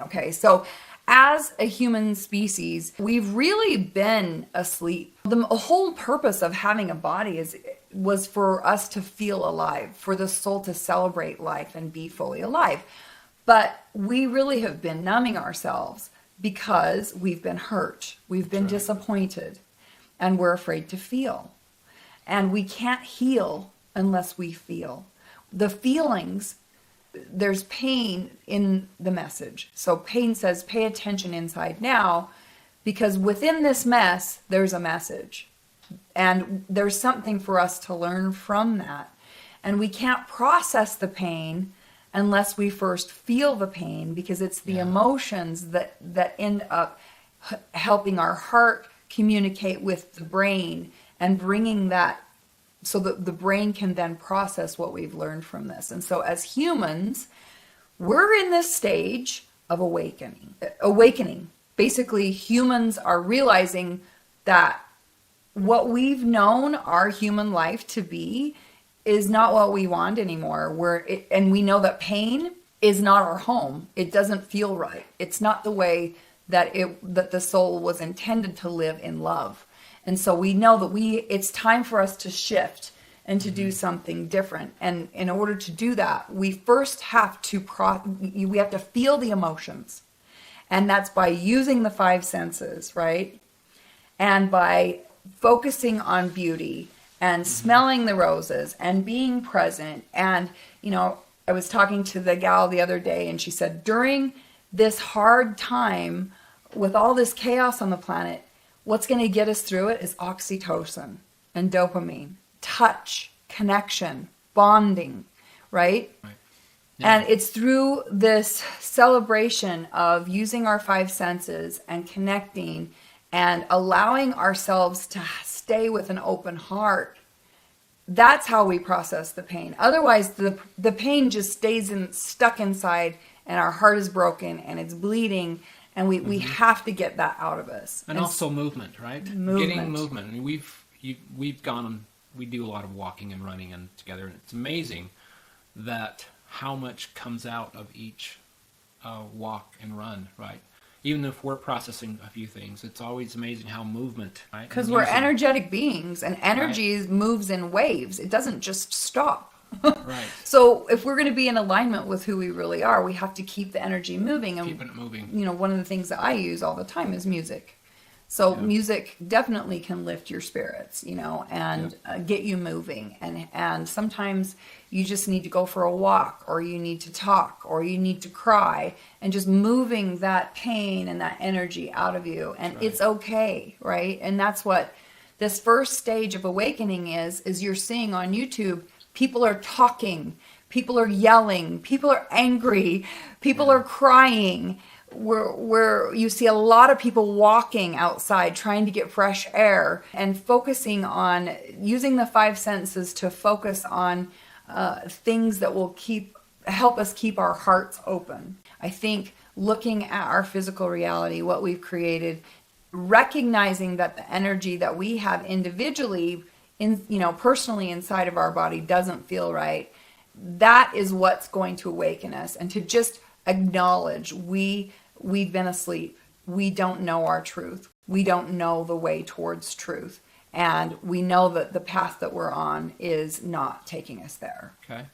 Okay, so as a human species, we've really been asleep. The whole purpose of having a body was for us to feel alive, for the soul to celebrate life and be fully alive. But we really have been numbing ourselves because we've been hurt, we've been disappointed, and we're afraid to feel. And we can't heal unless we feel. The feelings, there's pain in the message. So pain says, pay attention inside now, because within this mess, there's a message. And there's something for us to learn from that. And we can't process the pain unless we first feel the pain, because it's the emotions that end up helping our heart communicate with the brain and bringing that so that the brain can then process what we've learned from this. And so as humans, we're in this stage of awakening. Basically, humans are realizing that what we've known our human life to be is not what we want anymore. And we know that pain is not our home. It doesn't feel right. It's not the way that the soul was intended to live in love. And so we know that it's time for us to shift and to do something different. And in order to do that, we first have to feel the emotions. And that's by using the 5 senses, right? And by focusing on beauty and smelling the roses and being present. And, I was talking to the gal the other day, and she said, during this hard time with all this chaos on the planet, what's going to get us through it is oxytocin and dopamine, touch, connection, bonding, right? Yeah. And it's through this celebration of using our 5 senses and connecting and allowing ourselves to stay with an open heart. That's how we process the pain. Otherwise, the pain just stays stuck inside, and our heart is broken and it's bleeding. And we have to get that out of us. And also movement, right? Getting movement. I mean, we've gone, we do a lot of walking and running and together, and it's amazing that how much comes out of each walk and run, right? Even if we're processing a few things, it's always amazing how movement, right? Because we're energetic beings, and energy moves in waves. It doesn't just stop. Right. So if we're going to be in alignment with who we really are, we have to keep the energy moving. And, keeping it moving. One of the things that I use all the time is music. So music definitely can lift your spirits, and get you moving. And sometimes you just need to go for a walk, or you need to talk, or you need to cry, and just moving that pain and that energy out of you. And it's okay, right? And that's what this first stage of awakening is you're seeing on YouTube. People are talking, people are yelling, people are angry, people are crying. Where you see a lot of people walking outside trying to get fresh air and focusing on using the 5 senses to focus on things that will help us keep our hearts open. I think looking at our physical reality, what we've created, recognizing that the energy that we have individually personally inside of our body doesn't feel right, that is what's going to awaken us. And to just acknowledge we've been asleep. We don't know our truth. We don't know the way towards truth. And we know that the path that we're on is not taking us there. Okay.